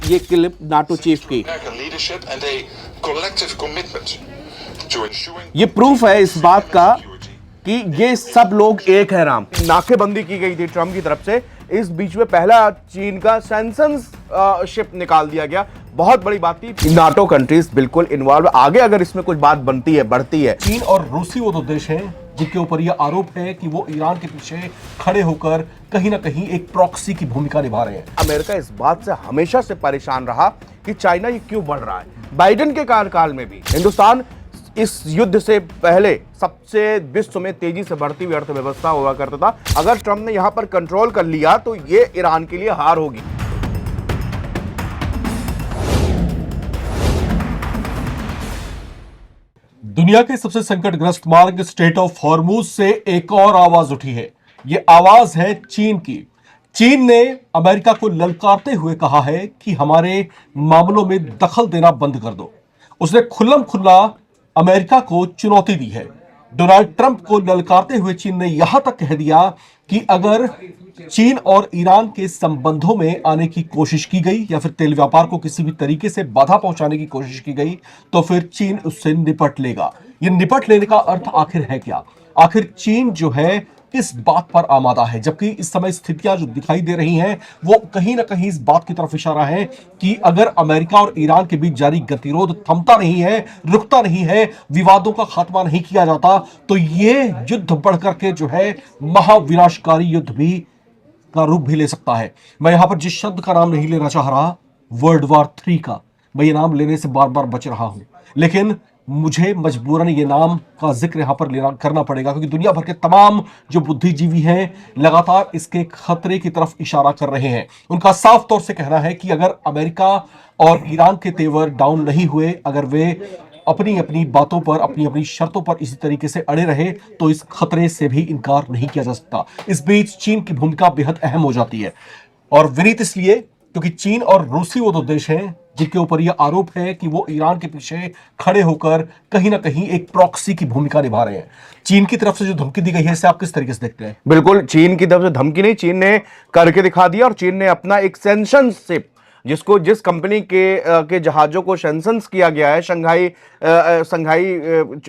ये clip NATO chief की। ये प्रूफ है इस बात का कि ये सब लोग एक है राम। नाकेबंदी की गई थी ट्रंप की तरफ से, इस बीच में पहला चीन का सैंक्शंस शिप निकाल दिया गया। बहुत बड़ी बात थी। नाटो कंट्रीज बिल्कुल इन्वॉल्व, आगे अगर इसमें कुछ बात बनती है बढ़ती है। चीन और रूसी वो दो देश हैं जिनके ऊपर यह आरोप है कि वो ईरान के पीछे खड़े होकर कहीं ना कहीं एक प्रॉक्सी की भूमिका निभा रहे हैं। अमेरिका इस बात से हमेशा से परेशान रहा कि चाइना ये क्यों बढ़ रहा है। बाइडेन के कार्यकाल में भी हिंदुस्तान इस युद्ध से पहले सबसे विश्व में तेजी से बढ़ती हुई अर्थव्यवस्था हुआ करता था। अगर ट्रंप ने यहां पर कंट्रोल कर लिया तो ये ईरान के लिए हार होगी। दुनिया के सबसे संकटग्रस्त मार्ग स्ट्रेट ऑफ हॉर्मुज से एक और आवाज उठी है। यह आवाज है चीन की। चीन ने अमेरिका को ललकारते हुए कहा है कि हमारे मामलों में दखल देना बंद कर दो। उसने खुल्लम खुल्ला अमेरिका को चुनौती दी है। डोनाल्ड ट्रंप को ललकारते हुए चीन ने यहां तक कह दिया कि अगर चीन और ईरान के संबंधों में आने की कोशिश की गई या फिर तेल व्यापार को किसी भी तरीके से बाधा पहुंचाने की कोशिश की गई तो फिर चीन उससे निपट लेगा। यह निपट लेने का अर्थ आखिर है क्या? आखिर चीन जो है इस बात पर आमादा है, जबकि इस समय स्थितियां जो दिखाई दे रही हैं वो कहीं ना कहीं इस बात की तरफ इशारा है कि अगर अमेरिका और ईरान के बीच जारी गतिरोध थमता नहीं है, रुकता नहीं है, विवादों का खात्मा नहीं किया जाता तो ये युद्ध बढ़कर के जो है महाविनाशकारी युद्ध भी का रूप भी ले सकता है। मैं यहां पर जिस शब्द का नाम नहीं लेना चाह रहा, वर्ल्ड वॉर 3 का, मैं ये नाम लेने से बार बार बच रहा हूं, लेकिन मुझे मजबूरन ये नाम का जिक्र यहां पर लेना करना पड़ेगा क्योंकि दुनिया भर के तमाम जो बुद्धिजीवी हैं लगातार इसके खतरे की तरफ इशारा कर रहे हैं। उनका साफ तौर से कहना है कि अगर अमेरिका और ईरान के तेवर डाउन नहीं हुए, अगर वे अपनी अपनी बातों पर, अपनी अपनी शर्तों पर इसी तरीके से अड़े रहे तो इस खतरे से भी इनकार नहीं किया जा सकता। इस बीच चीन की भूमिका बेहद अहम हो जाती है, और विनीत इसलिए क्योंकि चीन और रूसी वो दो देश हैं जिनके ऊपर यह आरोप है कि वो ईरान के पीछे खड़े होकर कहीं ना कहीं एक प्रॉक्सी की भूमिका निभा रहे हैं। चीन की तरफ से जो धमकी दी गई है इसे आप किस तरीके से देखते हैं? बिल्कुल, चीन की तरफ से धमकी नहीं, चीन ने करके दिखा दिया। और चीन ने अपना एक सैंक्शनशिप, जिस कंपनी के जहाजों को सैंक्शंस किया गया है, शंघाई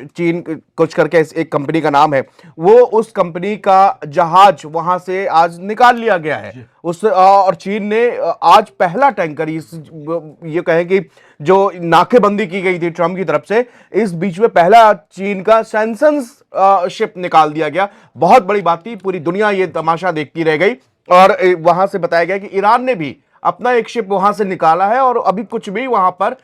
चीन कुछ करके एक कंपनी का नाम है, वो उस कंपनी का जहाज वहां से आज निकाल लिया गया है। और चीन ने आज पहला टैंकर, ये कहें कि जो नाकेबंदी की गई थी ट्रंप की तरफ से, इस बीच में पहला चीन का सैंक्शंस शिप निकाल दिया गया। बहुत बड़ी बात थी, पूरी दुनिया ये तमाशा देखती रह गई। और वहां से बताया गया कि ईरान ने भी अपना एक शिप वहां से निकाला है और अभी कुछ भी वहां पर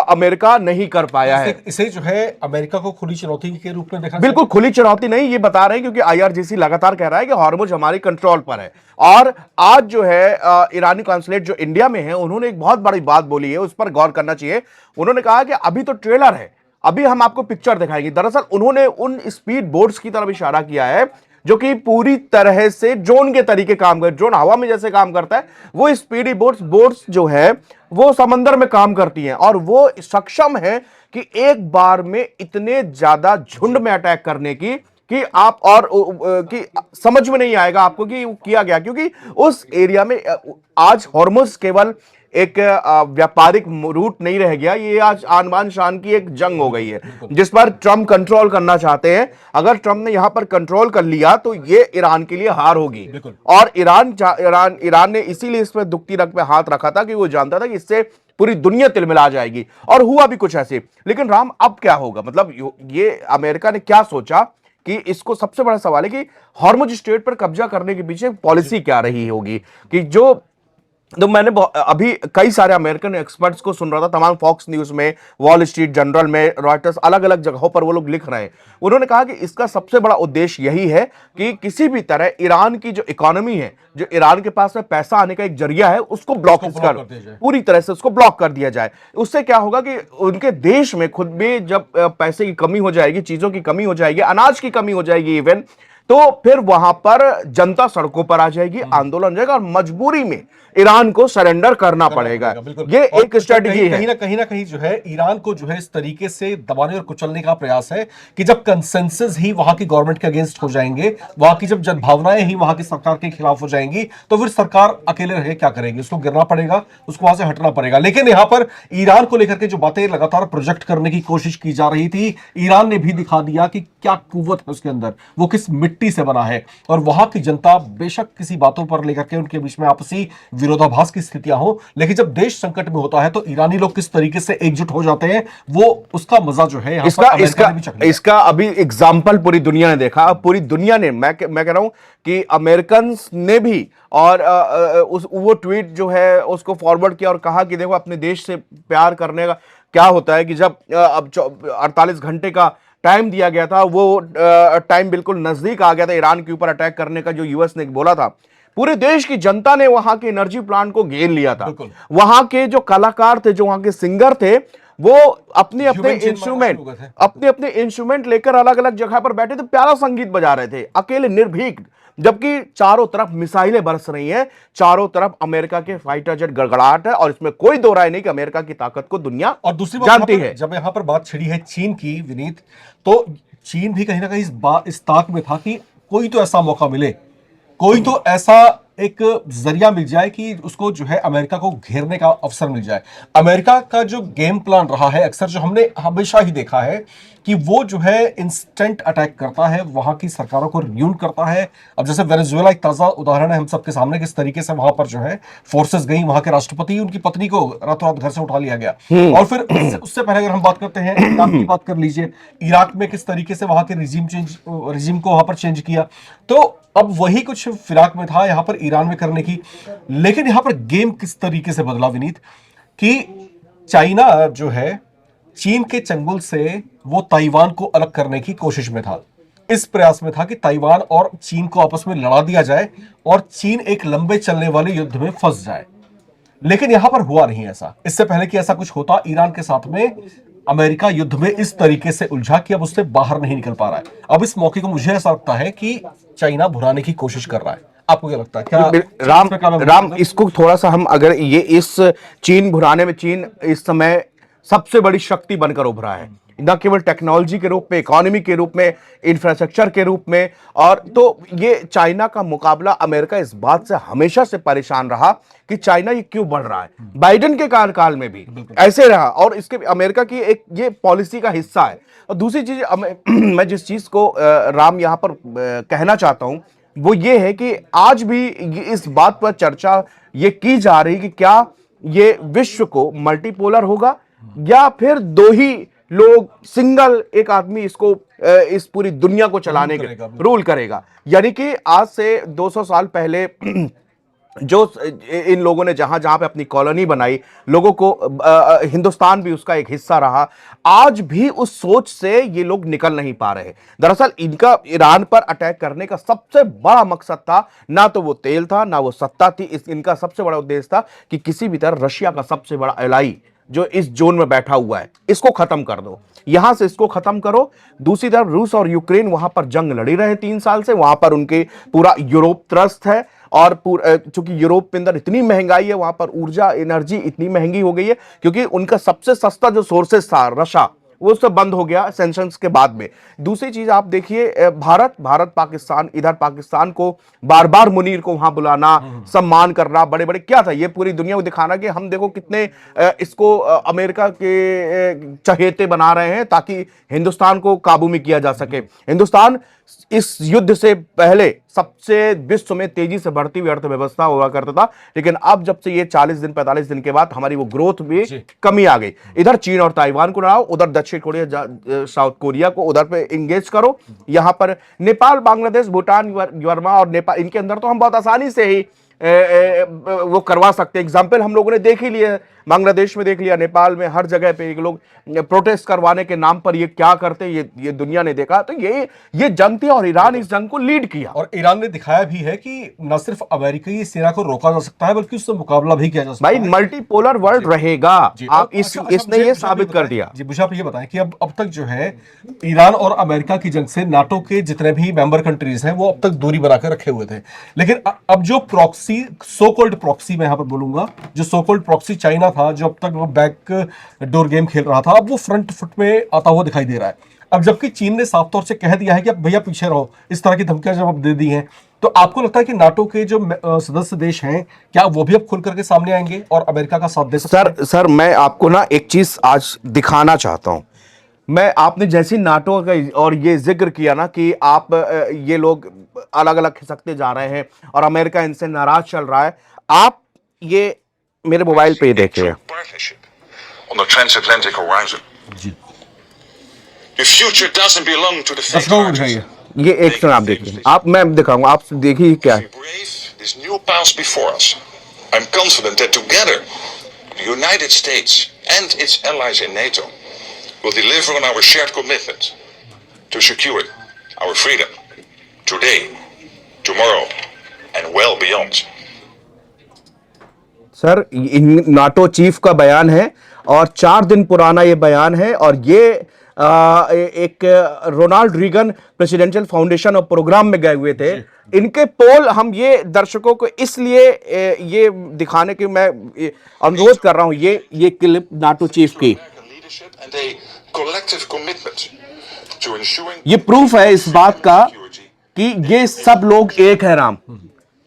अमेरिका नहीं कर पाया है। इसे जो है अमेरिका को खुली चुनौती के रूप में देखा? बिल्कुल खुली चुनौती नहीं, ये बता रहे हैं क्योंकि आईआरजीसी लगातार कह रहा है कि हॉर्मुज हमारी कंट्रोल पर है। और आज जो है ईरानी कॉन्सुलेट जो इंडिया में है, उन्होंने एक बहुत बड़ी बात बोली है, उस पर गौर करना चाहिए। उन्होंने कहा कि अभी तो ट्रेलर है, अभी हम आपको पिक्चर दिखाएंगे। दरअसल उन्होंने उन स्पीड बोट्स की तरफ इशारा किया है जो कि पूरी तरह से ड्रोन के तरीके काम कर, ड्रोन हवा में जैसे काम करता है, वो स्पीडी बोट्स जो है वो समंदर में काम करती हैं और वो सक्षम है कि एक बार में इतने ज्यादा झुंड में अटैक करने की कि आप और कि समझ में नहीं आएगा आपको कि किया गया। क्योंकि उस एरिया में आज हॉर्मुज केवल एक व्यापारिक रूट नहीं रह गया, ये आज आन बान शान की एक जंग हो गई है जिस पर ट्रंप कंट्रोल करना चाहते हैं। अगर ट्रंप ने यहां पर कंट्रोल कर लिया तो ये ईरान के लिए हार होगी। और ईरान ने इसीलिए इस पर दुखती रग पे हाथ रखा था कि वो जानता था कि इससे पूरी दुनिया तिलमिला जाएगी, और हुआ भी कुछ ऐसे। लेकिन राम, अब क्या होगा? मतलब ये अमेरिका ने क्या सोचा कि इसको, सबसे बड़ा सवाल है कि हॉर्मुज स्ट्रेट पर कब्जा करने के पीछे पॉलिसी क्या रही होगी। कि जो तो मैंने अभी कई सारे अमेरिकन एक्सपर्ट्स को सुन रहा था, तमाम फॉक्स न्यूज में, वॉल स्ट्रीट जर्नल में, रॉयटर्स, अलग अलग जगहों पर वो लोग लिख रहे हैं। उन्होंने कहा कि इसका सबसे बड़ा उद्देश्य यही है कि किसी भी तरह ईरान की जो इकोनॉमी है, जो ईरान के पास में पैसा आने का एक जरिया है, उसको ब्लॉक कर पूरी तरह से उसको ब्लॉक कर दिया जाए। उससे क्या होगा कि उनके देश में खुद में जब पैसे की कमी हो जाएगी, चीजों की कमी हो जाएगी, अनाज की कमी हो जाएगी इवन, तो फिर वहां पर जनता सड़कों पर आ जाएगी, आंदोलन हो जाएगा और मजबूरी में ईरान को सरेंडर करना पड़ेगा। बिल्कुल। ये और एक स्ट्रेटजी है। कहीं ना कहीं जो है ईरान को जो है इस तरीके से दबाने और कुचलने का प्रयास है कि जब कंसेंसस ही वहां की गवर्नमेंट के अगेंस्ट हो जाएंगे, वहां की जब जनभावनाएं ही वहां की सरकार के खिलाफ हो जाएंगी, तो फिर सरकार अकेले रहे क्या करेगी, उसको गिरना पड़ेगा, उसको वहां से हटना पड़ेगा। लेकिन यहां पर ईरान को लेकर के जो बातें लगातार प्रोजेक्ट करने की कोशिश की जा रही थी, ईरान ने भी दिखा दिया कि क्या कुव्वत है उसके अंदर, वो किस मिट्टी से बना है। और वहां की जनता बेशक किसी बातों पर लेकर के उनके बीच में आपसी विरोधाभास की स्थितियां हो, लेकिन जब देश संकट में होता है तो ईरानी लोग किस तरीके से एकजुट हो जाते हैं, वो उसका मजा जो है यहां पर इसका अमेरिका इसका ने भी चख लिया। इसका अभी एग्जाम्पल पूरी दुनिया ने देखा। अब पूरी दुनिया ने, मैं कह रहा हूं कि अमेरिकन ने भी, और वो ट्वीट जो है उसको फॉरवर्ड किया और कहा कि देखो अपने देश से प्यार करने का क्या होता है कि जब अब 48 घंटे का टाइम दिया गया था, वो टाइम बिल्कुल नजदीक आ गया था ईरान के ऊपर अटैक करने का, जो यूएस ने बोला था। पूरे देश की जनता ने वहां के एनर्जी प्लांट को घेर लिया था। बिल्कुल। वहां के जो कलाकार थे, जो वहां के सिंगर थे, वो अपने अपने Human chain इंस्ट्रूमेंट मारना शुरू हो गए थे। अपने अपने इंस्ट्रूमेंट लेकर अलग अलग जगह पर बैठे थे, प्यारा संगीत बजा रहे थे, अकेले निर्भीक। जबकि चारों तरफ मिसाइलें बरस रही हैं, चारों तरफ अमेरिका के फाइटर जेट गड़गड़ाहट है, और इसमें कोई दो राय नहीं कि अमेरिका की ताकत को दुनिया और दूसरी बात जानती यहाँ पर, है। जब यहां पर बात छिड़ी है चीन की विनीत, तो चीन भी कहीं ना कहीं इस ताक में था कि कोई तो ऐसा मौका मिले, कोई तो ऐसा एक जरिया मिल जाए कि उसको जो है अमेरिका को घेरने का अवसर मिल जाए। अमेरिका का जो गेम प्लान रहा है अक्सर, जो हमने हमेशा ही देखा है कि वो जो है इंस्टेंट अटैक करता है, वहां की सरकारों को रियून करता है। अब जैसे वेनेजुएला एक ताजा उदाहरण है हम सबके सामने, किस तरीके से वहां पर जो है फोर्सेस गई, वहां के राष्ट्रपति, उनकी पत्नी को रातों रात घर से उठा लिया गया। और फिर उससे पहले अगर हम बात करते हैं इराक की, बात कर लीजिए, इराक में किस तरीके से वहां के रिजीम को वहां पर चेंज किया। तो अब वही कुछ फिराक में था यहां पर ईरान में करने की। लेकिन यहां पर गेम किस तरीके से बदला विनीत, कि चाइना जो है चीन के चंगुल से वो ताइवान को अलग करने की कोशिश में था, इस प्रयास में था कि ताइवान और चीन को आपस में लड़ा दिया जाए और चीन एक लंबे चलने वाले युद्ध में फंस जाए। लेकिन यहां पर हुआ नहीं ऐसा। इससे पहले कि ऐसा कुछ होता, ईरान के साथ में अमेरिका युद्ध में इस तरीके से उलझा कि अब उससे बाहर नहीं निकल पा रहा है। अब इस मौके को मुझे ऐसा लगता है कि चाइना भुनाने की कोशिश कर रहा है। आपको क्या लगता है, क्या राम, इसको थोड़ा सा हम अगर ये इस चीन भुनाने में, चीन इस समय सबसे बड़ी शक्ति बनकर उभरा है, न केवल टेक्नोलॉजी के रूप में, इकोनॉमी के रूप में, इंफ्रास्ट्रक्चर के रूप में। और तो ये चाइना का मुकाबला, अमेरिका इस बात से हमेशा से परेशान रहा कि चाइना ये क्यों बढ़ रहा है। बाइडेन के कार्यकाल में भी ऐसे रहा, और इसके अमेरिका की एक ये पॉलिसी का हिस्सा है। और दूसरी चीज मैं जिस चीज को राम यहां पर कहना चाहता हूं, वो ये है कि आज भी इस बात पर चर्चा ये की जा रही कि क्या ये विश्व को मल्टीपोलर होगा, या फिर दो ही लोग, सिंगल एक आदमी इसको इस पूरी दुनिया को चलाने के रूल करेगा। यानी कि आज से 200 साल पहले जो इन लोगों ने जहां जहां पे अपनी कॉलोनी बनाई, लोगों को हिंदुस्तान भी उसका एक हिस्सा रहा, आज भी उस सोच से ये लोग निकल नहीं पा रहे। दरअसल इनका ईरान पर अटैक करने का सबसे बड़ा मकसद था, ना तो वो तेल था, ना वो सत्ता थी। इनका सबसे बड़ा उद्देश्य था कि किसी भी तरह रशिया का सबसे बड़ा एलाई जो इस जोन में बैठा हुआ है, इसको खत्म कर दो, यहां से इसको खत्म करो। दूसरी तरफ रूस और यूक्रेन वहां पर जंग लड़ी रहे 3 साल से, वहां पर उनके पूरा यूरोप त्रस्त है। और चूंकि यूरोप के अंदर इतनी महंगाई है, वहां पर ऊर्जा, एनर्जी इतनी महंगी हो गई है, क्योंकि उनका सबसे सस्ता जो सोर्सेस था रशा, वो सब बंद हो गया सैंक्शंस के बाद में। दूसरी चीज आप देखिए, भारत पाकिस्तान, इधर पाकिस्तान को बार बार मुनीर को वहां बुलाना, सम्मान करना, बड़े बड़े क्या था ये, पूरी दुनिया को दिखाना कि हम देखो कितने इसको अमेरिका के चहेते बना रहे हैं, ताकि हिंदुस्तान को काबू में किया जा सके। हिंदुस्तान इस युद्ध से पहले सबसे विश्व में तेजी से बढ़ती हुई अर्थव्यवस्था हुआ करता था, लेकिन अब जब से ये 40 दिन 45 दिन के बाद हमारी वो ग्रोथ में कमी आ गई। इधर चीन और ताइवान को लड़ाओ, उधर दक्षिण कोरिया, साउथ कोरिया को उधर पे इंगेज करो, यहां पर नेपाल, बांग्लादेश, भूटान, बर्मा और नेपाल, इनके अंदर तो हम बहुत आसानी से ही वो करवा सकते हैं। एग्जाम्पल हम लोगों ने देख ही लिया, बांग्लादेश में देख लिया, नेपाल में, हर जगह पे ये लोग प्रोटेस्ट करवाने के नाम पर ये क्या करते हैं, ये दुनिया ने देखा। तो ये जंग थी और ईरान इस जंग को लीड किया। और ईरान ने दिखाया भी है कि न सिर्फ अमेरिकी सेना को रोका जा सकता है बल्कि उससे मुकाबला भी किया जा सकता भाई है। मल्टीपोलर वर्ल्ड रहेगा। आप इसने ये साबित कर दिया। जी मुझे आप ये बताएं कि अब तक जो है ईरान और अमेरिका की जंग से नाटो के जितने भी मेंबर कंट्रीज हैं वो अब तक दूरी बनाकर रखे हुए थे, लेकिन अब जो प्रॉक्सी, सो कॉल्ड प्रॉक्सी, मैं यहां पर बोलूंगा, जो सो कॉल्ड प्रॉक्सी चाइना था, जो अब तक वो बैक डोर गेम खेल रहा था, अब वो फ्रंट फुट में आता हुआ दिखाई दे रहा है। अब जबकि चीन ने साफ तौर से कह दिया है कि अब भैया पीछे रहो, इस तरह की धमकियां जब अब दे दी हैं, तो आपको लगता है कि नाटो के जो सदस्य देश हैं क्या वो भी अब खुल करके सामने आएंगे और अमेरिका का साथ दे सकते हैं? सर मैं आपको ना एक चीज आज दिखाना चाहता हूं। मैं, आपने जैसी नाटो का और ये जिक्र किया ना कि आप ये लोग अलग अलग खिसकते जा रहे हैं और अमेरिका इनसे नाराज चल रहा है, आप ये मेरे मोबाइल पे देखिए। On the transatlantic horizon. Ji The future doesn't belong to the faint दर्शकों को hearted. दिखाइए। ये एक सेकंड आप देखिए, आप, मैं दिखाऊंगा, आप देखिए क्या है। We brave this new path before us. I'm confident that together, the United States and its allies in NATO will deliver on our shared commitment to secure our freedom today, tomorrow, and well beyond. Sir NATO chief का बयान है और 4 दिन पुराना ये बयान है, और ये एक रोनाल्ड रीगन प्रेसिडेंशियल फाउंडेशन और प्रोग्राम में गए हुए थे। इनके पोल हम ये दर्शकों को इसलिए ये दिखाने के मैं अनुरोध कर रहा हूं, ये क्लिप नाटो चीफ की, American leadership and a collective commitment to ensuring ये प्रूफ है इस बात का कि ये सब लोग एक है राम।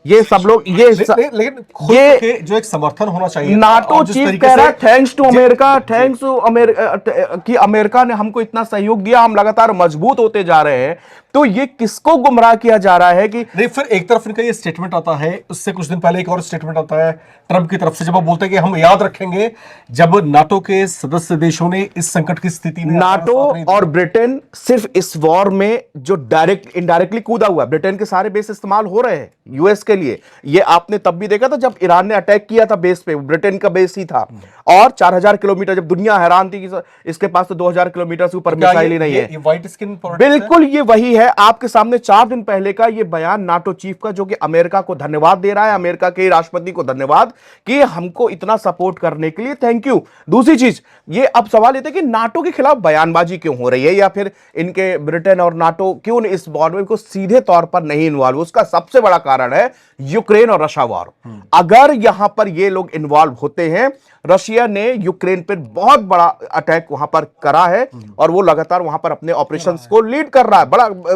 ये सब लोग लेकिन खुद ये के जो एक समर्थन होना चाहिए, नाटो और जिस चीफ तरीके कह रहा है से thanks to America, thanks to America कि अमेरिका ने हमको इतना सहयोग दिया, हम लगातार मजबूत होते जा रहे हैं। तो ये किसको गुमराह किया जा रहा है कि नहीं, फिर एक तरफ इनका ये स्टेटमेंट आता है, उससे कुछ दिन पहले एक और स्टेटमेंट आता है ट्रंप की तरफ से, जब वो बोलते हैं कि हम याद रखेंगे जब नाटो के सदस्य देशों ने इस संकट की स्थिति में नाटो और ब्रिटेन सिर्फ इस वॉर में जो डायरेक्ट इनडायरेक्टली कूदा हुआ, ब्रिटेन के सारे बेस इस्तेमाल हो रहे हैं यूएस के लिए। ये आपने तब भी देखा था जब ईरान ने अटैक किया था बेस पे, ब्रिटेन का बेस ही था। और 4000 किलोमीटर, जब दुनिया हैरान थी कि इसके पास तो 2000 किलोमीटर से ऊपर मिसाइल ही नहीं है। ये व्हाइट स्किन बिल्कुल ये वही है। आपके सामने 4 दिन पहले का ये बयान नाटो चीफ का, जो कि अमेरिका को धन्यवाद दे रहा है, अमेरिका के राष्ट्रपति को धन्यवाद कि हमको इतना सपोर्ट करने के लिए, थैंक यू। दूसरी चीज, ये अब सवाल ये था कि नाटो के खिलाफ बयानबाजी क्यों हो रही है, या फिर इनके ब्रिटेन और नाटो क्यों इस वॉर में को सीधे तौर पर नहीं इन्वॉल्व। उसका सबसे बड़ा कारण है यूक्रेन और रशिया वॉर। अगर यहां पर ये लोग इन्वॉल्व होते हैं, रशिया ने यूक्रेन पर बहुत बड़ा अटैक वहां पर करा है और वो लगातार वहां पर अपने ऑपरेशंस को लीड कर रहा है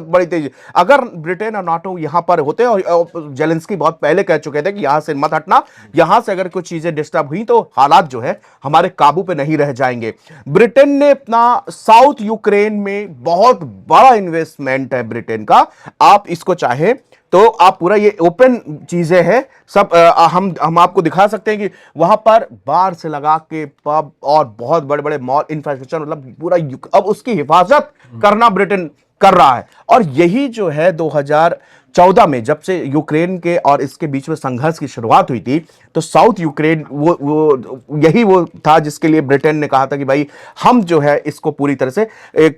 बड़ी तेजी। अगर ब्रिटेन और नाटो यहां पर होते, और जेलेंस्की बहुत पहले कह चुके थे कि यहां से मत हटना, यहां से अगर कुछ चीजें डिस्टर्ब हुई तो हालात जो है हमारे काबू पे नहीं रह जाएंगे। ब्रिटेन ने अपना साउथ यूक्रेन में बहुत बड़ा इन्वेस्टमेंट है ब्रिटेन का, आप इसको चाहे तो आप पूरा, ये ओपन चीजें हैं सब, हम आपको दिखा सकते हैं कि वहां पर बार से लगा के पब और बहुत बड़े बड़े मॉल इंफ्रास्ट्रक्चर, मतलब पूरा अब उसकी हिफाजत करना ब्रिटेन कर रहा है। और यही जो है 2014 में जब से यूक्रेन के और इसके बीच में संघर्ष की शुरुआत हुई थी, तो साउथ यूक्रेन यही वो था जिसके लिए ब्रिटेन ने कहा था कि भाई हम जो है इसको पूरी तरह से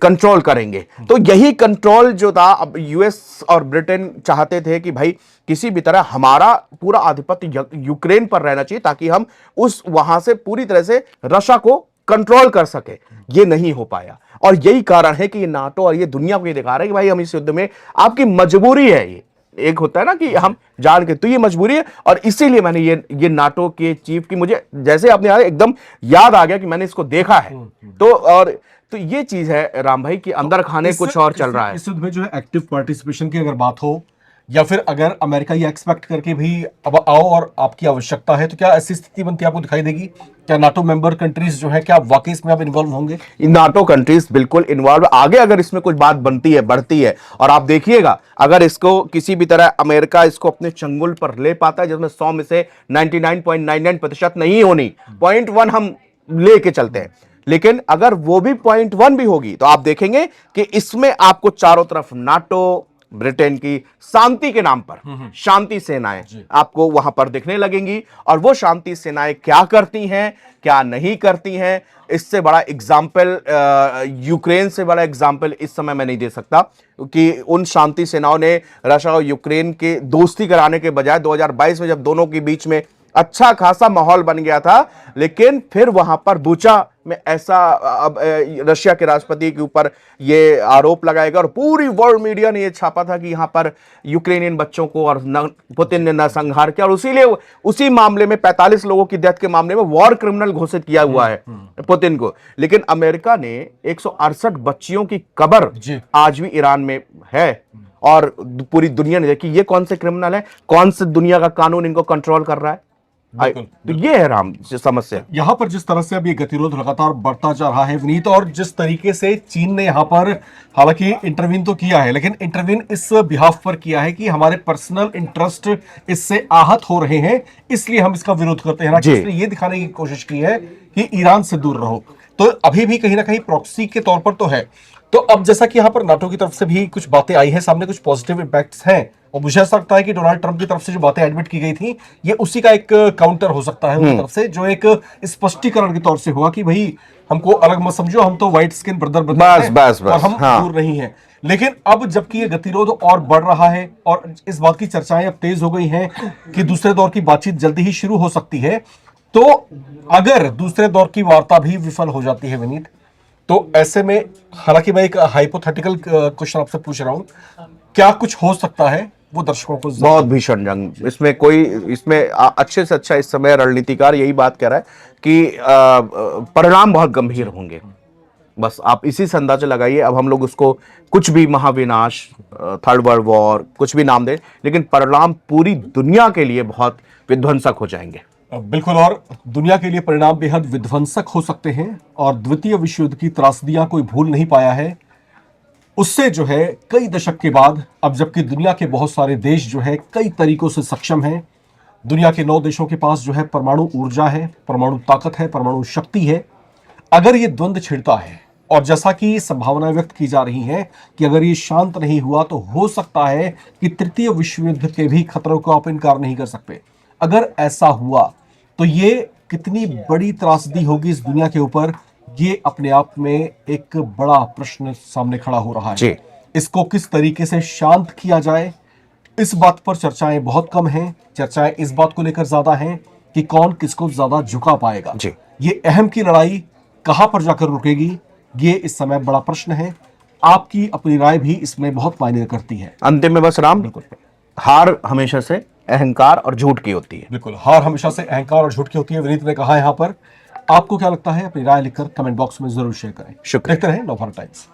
कंट्रोल करेंगे। तो यही कंट्रोल जो था, अब यूएस और ब्रिटेन चाहते थे कि भाई किसी भी तरह हमारा पूरा आधिपत्य यूक्रेन पर रहना चाहिए ताकि हम उस वहां से पूरी तरह से रशिया को कंट्रोल कर सके। ये नहीं हो पाया, और यही कारण है कि ये नाटो और ये दुनिया को ये दिखा रहा है कि भाई हम इस युद्ध में, आपकी मजबूरी है। ये एक होता है ना कि हम जान के, तो ये मजबूरी है। और इसीलिए मैंने ये नाटो के चीफ की, मुझे जैसे आपने एकदम याद आ गया कि मैंने इसको देखा है। तो ये चीज है राम भाई कि अंदर खाने कुछ और चल रहा है। इस युद्ध में जो है एक्टिव पार्टिसिपेशन की अगर बात हो, या फिर अगर अमेरिका ये एक्सपेक्ट करके भी अब आओ और आपकी आवश्यकता है, तो क्या ऐसी स्थिति बनती आपको दिखाई देगी? क्या नाटो मेंबर कंट्रीज जो है क्या वाकई इसमें अब इन्वॉल्व होंगे? नाटो कंट्रीज बिल्कुल इन्वॉल्व आगे, अगर इसमें कुछ बात बनती है, बढ़ती है। और आप देखिएगा अगर इसको किसी भी तरह अमेरिका इसको अपने चंगुल पर ले पाता है, जिसमें 100 में से 99.99% नहीं होनी, 0.1 हम लेके चलते हैं, लेकिन अगर वो भी 0.1 भी होगी तो आप देखेंगे कि इसमें आपको चारों तरफ नाटो, ब्रिटेन की शांति के नाम पर शांति सेनाएं आपको वहां पर दिखने लगेंगी। और वो शांति सेनाएं क्या करती हैं, क्या नहीं करती हैं, इससे बड़ा एग्जाम्पल यूक्रेन से बड़ा एग्जाम्पल इस समय मैं नहीं दे सकता, क्योंकि उन शांति सेनाओं ने रशिया और यूक्रेन के दोस्ती कराने के बजाय 2022 में जब दोनों के बीच में अच्छा खासा माहौल बन गया था, लेकिन फिर वहां पर बुचा में ऐसा अब रशिया के राष्ट्रपति के ऊपर ये आरोप लगाएगा और पूरी वर्ल्ड मीडिया ने ये छापा था कि यहां पर यूक्रेनियन बच्चों को और पुतिन ने नरसंहार किया, और इसीलिए उसी मामले में 45 लोगों की डेथ के मामले में वॉर क्रिमिनल घोषित किया हुआ है पुतिन को। लेकिन अमेरिका ने 168 बच्चियों की कब्र आज भी ईरान में है और पूरी दुनिया ने देखी। ये कौन से क्रिमिनल है, कौन से दुनिया का कानून इनको कंट्रोल कर रहा है? तो ये है राम समस्या। यहां पर जिस तरह से अब ये गतिरोध लगातार बढ़ता जा रहा है विनीत, और जिस तरीके से चीन ने यहां पर हालांकि इंटरवीन तो किया है, लेकिन इंटरवीन इस बिहाफ पर किया है कि हमारे पर्सनल इंटरेस्ट इससे आहत हो रहे हैं, इसलिए हम इसका विरोध करते हैं ना, इसलिए ये दिखाने की कोशिश की है कि ईरान से दूर रहो। तो अभी भी कहीं ना कहीं प्रॉक्सी के तौर पर तो है। तो अब जैसा कि यहाँ पर नाटो की तरफ से भी कुछ बातें आई हैं सामने, कुछ पॉजिटिव इंपैक्ट्स हैं, और मुझे ऐसा लगता है कि डोनाल्ड ट्रंप की तरफ से जो बातें एडमिट की गई थी, ये उसी का एक काउंटर हो सकता है उनकी तरफ से, जो एक स्पष्टीकरण के तौर से होगा कि भाई हमको अलग मत समझो, हम तो व्हाइट स्किन ब्रदर बस, और हम दूर नहीं है। लेकिन अब जबकि ये गतिरोध और बढ़ रहा है और इस बात की चर्चाएं अब तेज हो गई हैं कि दूसरे दौर की बातचीत जल्दी ही शुरू हो सकती है, तो अगर दूसरे दौर की वार्ता भी विफल हो जाती है विनीत, तो ऐसे में, हालांकि मैं एक हाइपोथेटिकल क्वेश्चन आपसे पूछ रहा हूं, क्या कुछ हो सकता है वो दर्शकों को? बहुत भीषण जंग, इसमें अच्छे से अच्छा इस समय रणनीतिकार यही बात कह रहा है कि परिणाम बहुत गंभीर होंगे। बस आप इसी से अंदाजा लगाइए। अब हम लोग उसको कुछ भी महाविनाश, थर्ड वर्ल्ड वॉर, कुछ भी नाम दें, लेकिन परिणाम पूरी दुनिया के लिए बहुत विध्वंसक हो जाएंगे। बिल्कुल, और दुनिया के लिए परिणाम बेहद विध्वंसक हो सकते हैं। और द्वितीय विश्व युद्ध की त्रासदियां कोई भूल नहीं पाया है, उससे जो है कई दशक के बाद, अब जबकि दुनिया के बहुत सारे देश जो है कई तरीकों से सक्षम हैं, दुनिया के 9 देशों के पास जो है परमाणु ऊर्जा है, परमाणु ताकत है, परमाणु शक्ति है, अगर ये द्वंद्व छिड़ता है, और जैसा कि संभावनाएं व्यक्त की जा रही हैं कि अगर ये शांत नहीं हुआ तो हो सकता है कि तृतीय विश्व युद्ध के भी खतरों को आप इनकार नहीं कर सकते। अगर ऐसा हुआ तो ये कितनी बड़ी त्रासदी होगी इस दुनिया के ऊपर, ये अपने आप में एक बड़ा प्रश्न सामने खड़ा हो रहा है। इसको किस तरीके से शांत किया जाए, इस बात पर चर्चाएं बहुत कम हैं। चर्चाएं इस बात को लेकर ज्यादा हैं कि कौन किसको ज्यादा झुका पाएगा। ये अहम की लड़ाई कहां पर जाकर रुकेगी, ये इस समय बड़ा प्रश्न है। आपकी अपनी राय भी इसमें बहुत मायने करती है। अंतिम में बस राम, हार हमेशा से अहंकार और झूठ की होती है। बिल्कुल, हार हमेशा से अहंकार और झूठ की होती है, विनीत ने कहा यहाँ पर। आपको क्या लगता है? अपनी राय लिखकर कमेंट बॉक्स में जरूर शेयर करें। शुक्रिया। देखते रहें नवभारत टाइम्स।